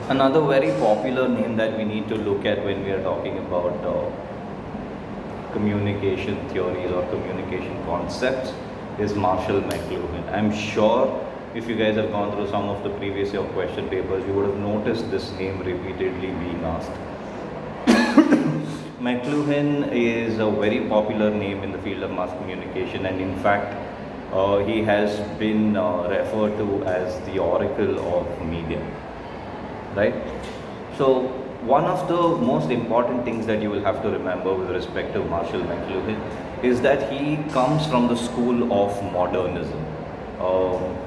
Another very popular name that we need to look at when we are talking about communication theories or communication concepts is Marshall McLuhan. I'm sure if you guys have gone through some of the previous year question papers, you would have noticed this name repeatedly being asked. McLuhan is a very popular name in the field of mass communication, and in fact, he has been referred to as the oracle of media, right? So, one of the most important things that you will have to remember with respect to Marshall McLuhan is that he comes from the school of modernism. Um,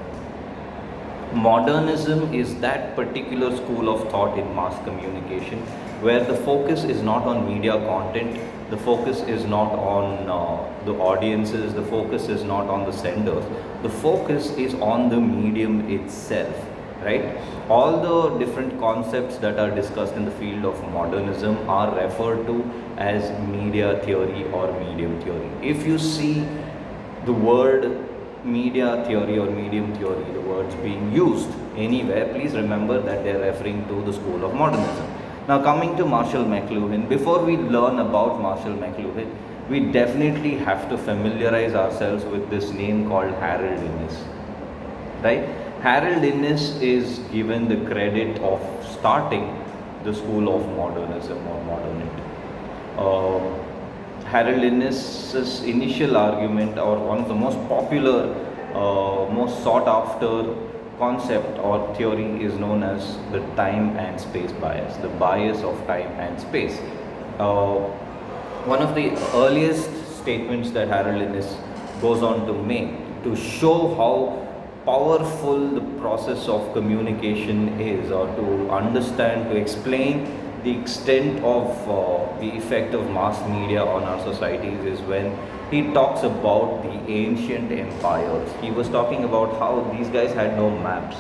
Modernism is that particular school of thought in mass communication where the focus is not on media content, the focus is not on the audiences, the focus is not on the senders, the focus is on the medium itself, right? All the different concepts that are discussed in the field of modernism are referred to as media theory or medium theory. If you see the word media theory or medium theory, the words being used anywhere, please remember that they are referring to the school of modernism. Now, coming to Marshall McLuhan, before we learn about Marshall McLuhan, we definitely have to familiarize ourselves with this name called Harold Innis, right? Harold Innis is given the credit of starting the school of modernism or modernity. Harold Innis's initial argument, or one of the most popular, most sought after concept or theory, is known as the time and space bias, the bias of time and space. One of the earliest statements that Harold Innis goes on to make to show how powerful the process of communication is, or to understand, to explain the extent of the effect of mass media on our societies, is when he talks about the ancient empires. He was talking about how these guys had no maps,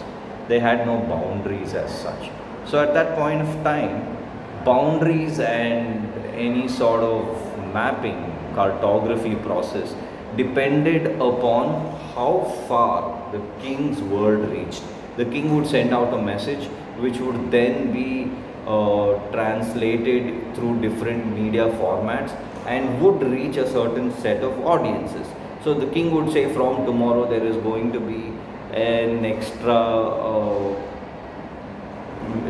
they had no boundaries as such. So at that point of time, boundaries and any sort of mapping, cartography process depended upon how far the king's word reached. The king would send out a message which would then be translated through different media formats and would reach a certain set of audiences. So the king would say, from tomorrow there is going to be an extra,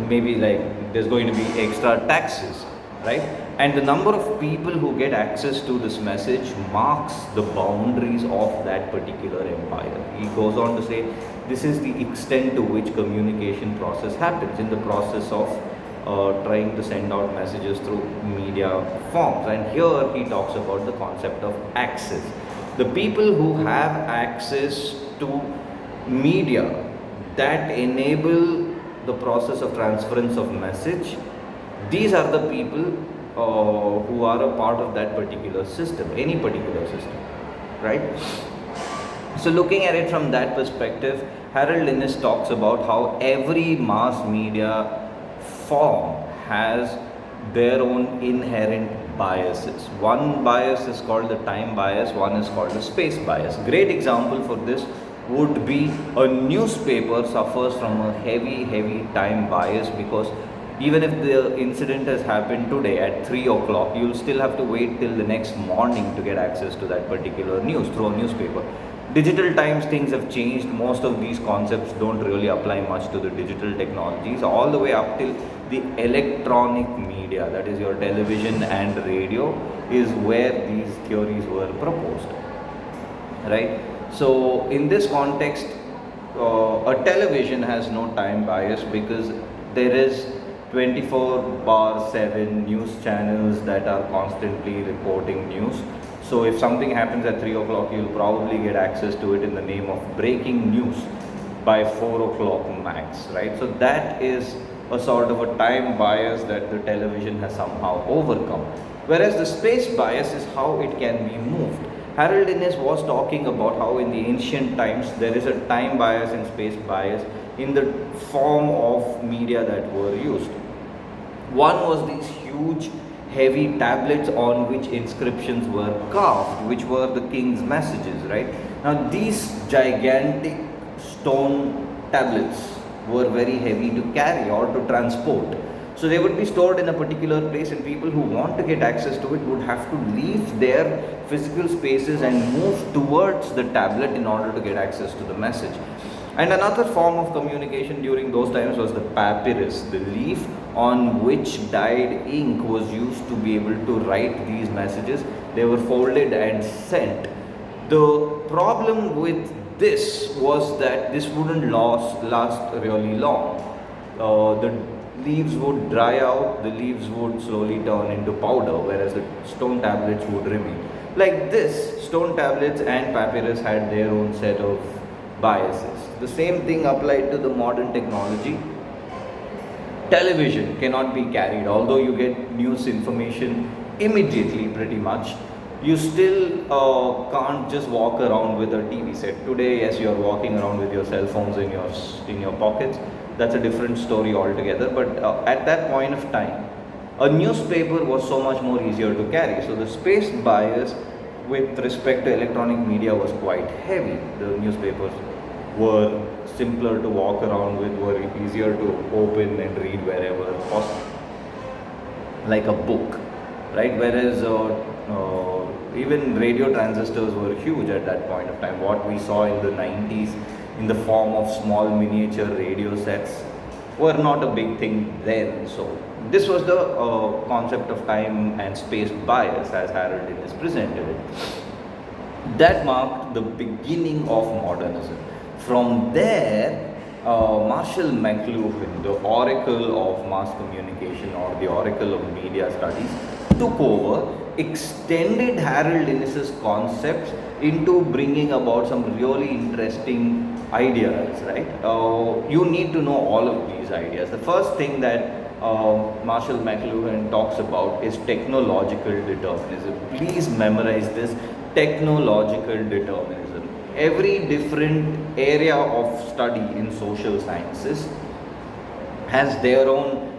maybe like there's going to be extra taxes, right? And the number of people who get access to this message marks the boundaries of that particular empire. He goes on to say this is the extent to which communication process happens in the process of trying to send out messages through media forms. And here he talks about the concept of access. The people who have access to media that enable the process of transference of message, these are the people who are a part of that particular system, any particular system, right? So looking at it from that perspective, Harold Innis talks about how every mass media form has their own inherent biases. One bias is called the time bias, one is called the space bias. Great example for this would be a newspaper suffers from a heavy time bias, because even if the incident has happened today at 3 o'clock, you'll still have to wait till the next morning to get access to that particular news through a newspaper. Digital times, things have changed. Most of these concepts don't really apply much to the digital technologies, all the way up till the electronic media, that is your television and radio, is where these theories were proposed, right? So in this context, a television has no time bias because there is 24/7 news channels that are constantly reporting news. So if something happens at 3 o'clock, you'll probably get access to it in the name of breaking news by 4 o'clock max, right? So that is a sort of a time bias that the television has somehow overcome. Whereas the space bias is how it can be moved. Harold Innis was talking about how in the ancient times there is a time bias and space bias in the form of media that were used. One was these huge heavy tablets on which inscriptions were carved, which were the king's messages, right? Now these gigantic stone tablets were very heavy to carry or to transport. So they would be stored in a particular place, and people who want to get access to it would have to leave their physical spaces and move towards the tablet in order to get access to the message. And another form of communication during those times was the papyrus, the leaf on which dyed ink was used to be able to write these messages. They were folded and sent. The problem with this was that this wouldn't last really long. The leaves would dry out, the leaves would slowly turn into powder, whereas the stone tablets would remain. Like this, stone tablets and papyrus had their own set of biases. The same thing applied to the modern technology. Television cannot be carried, although you get news information immediately pretty much. You still can't just walk around with a TV set. Today, yes, you are walking around with your cell phones in your pockets. That's a different story altogether. But at that point of time, a newspaper was so much more easier to carry. So the space bias with respect to electronic media was quite heavy. The newspapers were simpler to walk around with, were easier to open and read wherever possible, like a book, right? Whereas even radio transistors were huge at that point of time. What we saw in the 90s in the form of small miniature radio sets were not a big thing then. So this was the concept of time and space bias as Harold Innis presented it. That marked the beginning of modernism. From there, Marshall McLuhan, the oracle of mass communication or the oracle of media studies, took over, extended Harold Innis's concepts into bringing about some really interesting ideas, right? You need to know all of these ideas. The first thing that Marshall McLuhan talks about is technological determinism. Please memorize this: technological determinism. Every different area of study in social sciences has their own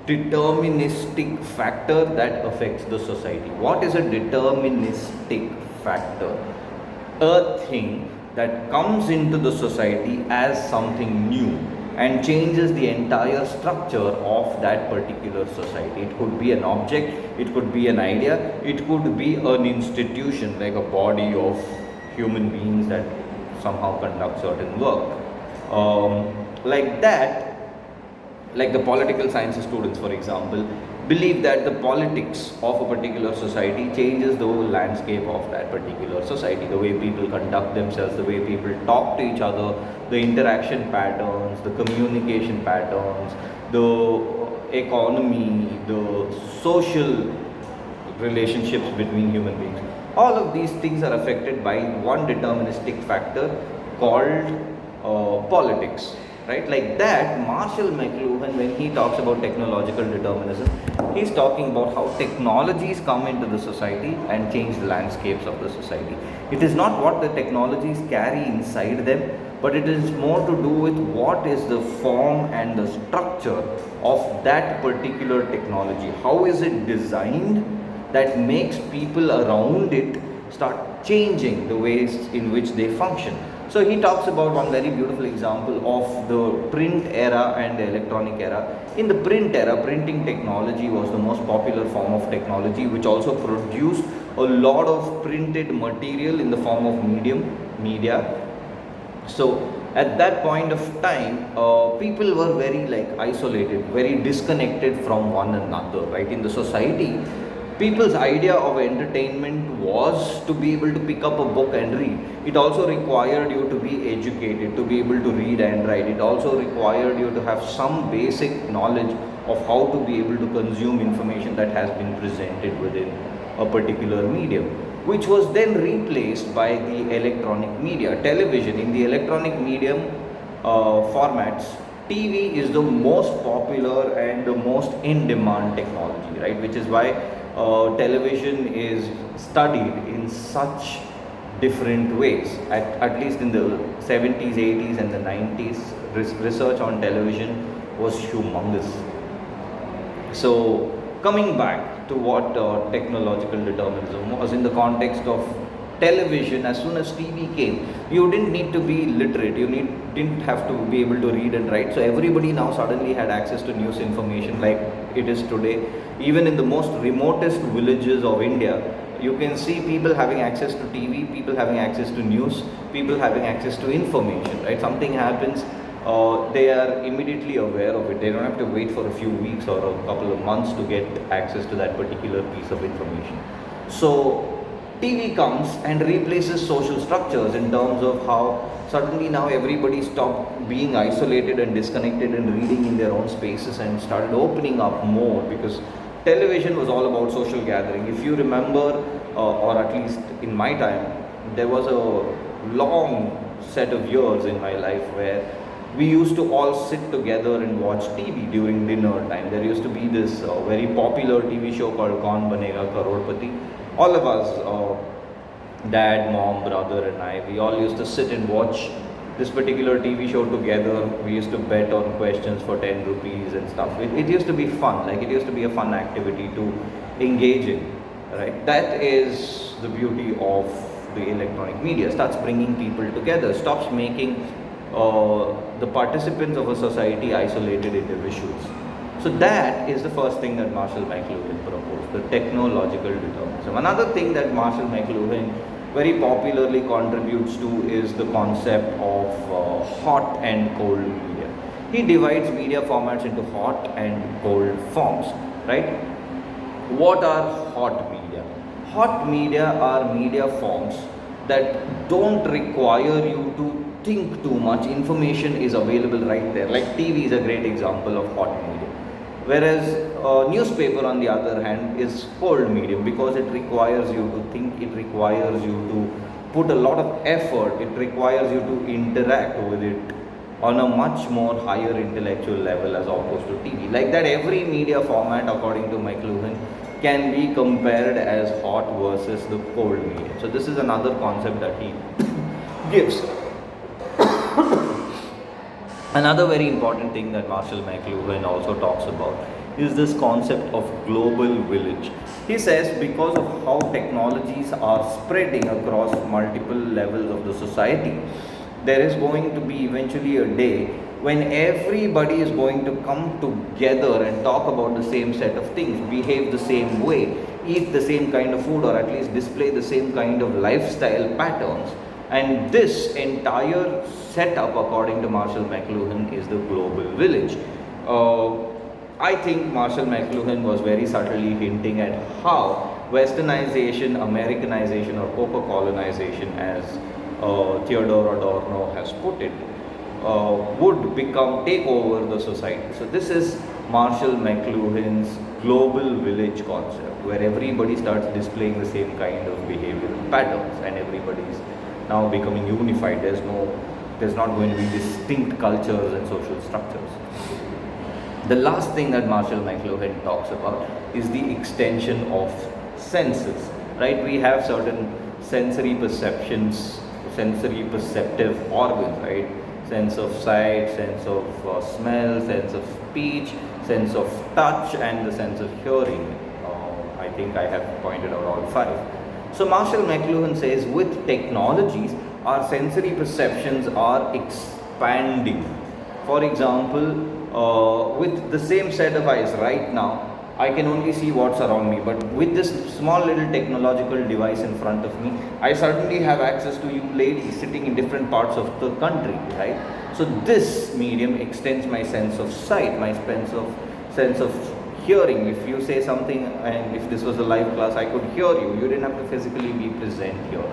deterministic factor that affects the society. What is a deterministic factor? A thing that comes into the society as something new and changes the entire structure of that particular society. It could be an object, it could be an idea, it could be an institution like a body of human beings that somehow conduct certain work. Like that, like the political sciences students, for example, believe that the politics of a particular society changes the whole landscape of that particular society. The way people conduct themselves, the way people talk to each other, the interaction patterns, the communication patterns, the economy, the social relationships between human beings. All of these things are affected by one deterministic factor called politics. Right? Like that, Marshall McLuhan, when he talks about technological determinism, he's talking about how technologies come into the society and change the landscapes of the society. It is not what the technologies carry inside them, but it is more to do with what is the form and the structure of that particular technology. How is it designed that makes people around it start changing the ways in which they function. So he talks about one very beautiful example of the print era and the electronic era. In the print era, printing technology was the most popular form of technology, which also produced a lot of printed material in the form of media. So at that point of time, people were very isolated, very disconnected from one another, right? In the society, people's idea of entertainment was to be able to pick up a book and read. It also required you to be educated, to be able to read and write. It also required you to have some basic knowledge of how to be able to consume information that has been presented within a particular medium, which was then replaced by the electronic media. Television, in the electronic medium formats, TV is the most popular and the most in-demand technology, right? Which is why television is studied in such different ways. At least in the 70s, 80s and the 90s, research on television was humongous. So coming back to what technological determinism was in the context of television, as soon as TV came, you didn't need to be literate, didn't have to be able to read and write. So everybody now suddenly had access to news information like it is today. Even in the most remotest villages of India, you can see people having access to TV, people having access to news, people having access to information, right? Something happens, they are immediately aware of it. They don't have to wait for a few weeks or a couple of months to get access to that particular piece of information. So TV comes and replaces social structures in terms of how suddenly now everybody stopped being isolated and disconnected and reading in their own spaces and started opening up more, because television was all about social gathering. If you remember, or at least in my time, there was a long set of years in my life where we used to all sit together and watch TV during dinner time. There used to be this very popular TV show called Kaun Banega Crorepati. All of us, dad, mom, brother and I, we all used to sit and watch this particular TV show together. We used to bet on questions for 10 rupees and stuff. It used to be fun, like it used to be a fun activity to engage in, right? That is the beauty of the electronic media. Starts bringing people together, stops making the participants of a society isolated individuals. So that is the first thing that Marshall McLuhan proposed, the technological determinism. Another thing that Marshall McLuhan very popularly contributes to is the concept of hot and cold media. He divides media formats into hot and cold forms, right? What are hot media? Hot media are media forms that don't require you to think too much. Information is available right there. Like TV is a great example of hot media. Whereas newspaper on the other hand is cold medium, because it requires you to think, it requires you to put a lot of effort, it requires you to interact with it on a much more higher intellectual level as opposed to TV. Like that, every media format according to McLuhan can be compared as hot versus the cold medium. So this is another concept that he gives. Another very important thing that Marshall McLuhan also talks about is this concept of global village. He says because of how technologies are spreading across multiple levels of the society, there is going to be eventually a day when everybody is going to come together and talk about the same set of things, behave the same way, eat the same kind of food, or at least display the same kind of lifestyle patterns. And this entire setup, according to Marshall McLuhan, is the global village. I think Marshall McLuhan was very subtly hinting at how westernization, Americanization, or Coca-colonization, as Theodore Adorno has put it, would take over the society. So this is Marshall McLuhan's global village concept, where everybody starts displaying the same kind of behavioral patterns and everybody's now becoming unified. There's not going to be distinct cultures and social structures. The last thing that Marshall McLuhan talks about is the extension of senses, right? We have certain sensory perceptions, sensory perceptive organs, right? Sense of sight, sense of smell, sense of speech, sense of touch, and the sense of hearing. I think I have pointed out all five. So Marshall McLuhan says with technologies, our sensory perceptions are expanding. For example, with the same set of eyes right now, I can only see what's around me, but with this small little technological device in front of me, I suddenly have access to you ladies sitting in different parts of the country, right? So this medium extends my sense of sight, my sense of hearing. If you say something and if this was a live class, I could hear you. You didn't have to physically be present here.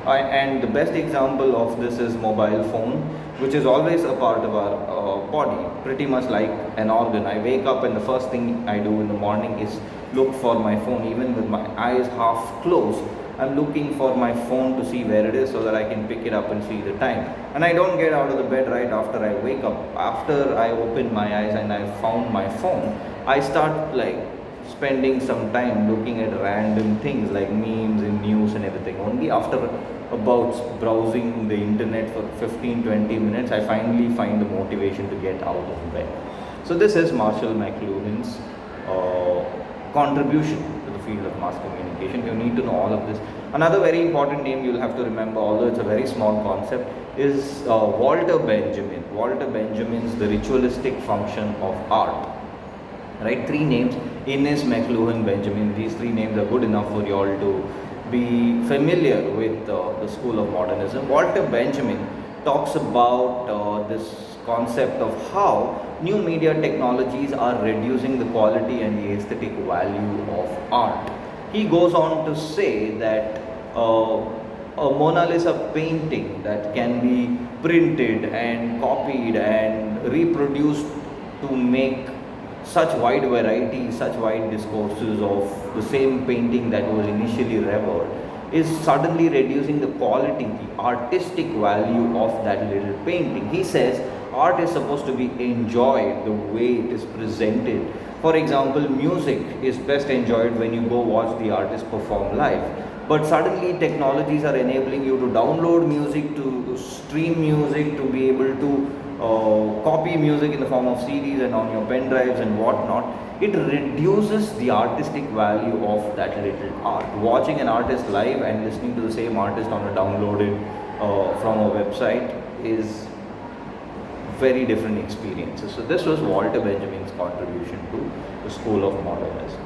And the best example of this is mobile phone, which is always a part of our body, pretty much like an organ. I wake up and the first thing I do in the morning is look for my phone. Even with my eyes half closed, I'm looking for my phone to see where it is so that I can pick it up and see the time. And I don't get out of the bed right after I wake up. After I open my eyes and I found my phone, I start like spending some time looking at random things like memes and news and everything. Only after about browsing the internet for 15-20 minutes, I finally find the motivation to get out of bed. So this is Marshall McLuhan's contribution to the field of mass communication. You need to know all of this. Another very important name you'll have to remember, although it's a very small concept, is Walter Benjamin. Walter Benjamin's The Ritualistic Function of Art. Right, three names: Innes, McLuhan, Benjamin. These three names are good enough for you all to be familiar with the school of modernism. Walter Benjamin talks about this concept of how new media technologies are reducing the quality and the aesthetic value of art. He goes on to say that a Mona Lisa painting that can be printed and copied and reproduced to make such wide variety, such wide discourses of the same painting that was initially revered, is suddenly reducing the quality, the artistic value of that little painting. He says art is supposed to be enjoyed the way it is presented. For example, music is best enjoyed when you go watch the artist perform live. But suddenly technologies are enabling you to download music, to stream music, to be able to copy music in the form of CDs and on your pen drives and whatnot. It reduces the artistic value of that little art. Watching an artist live and listening to the same artist on a downloaded from a website is very different experiences. So this was Walter Benjamin's contribution to the school of modernism.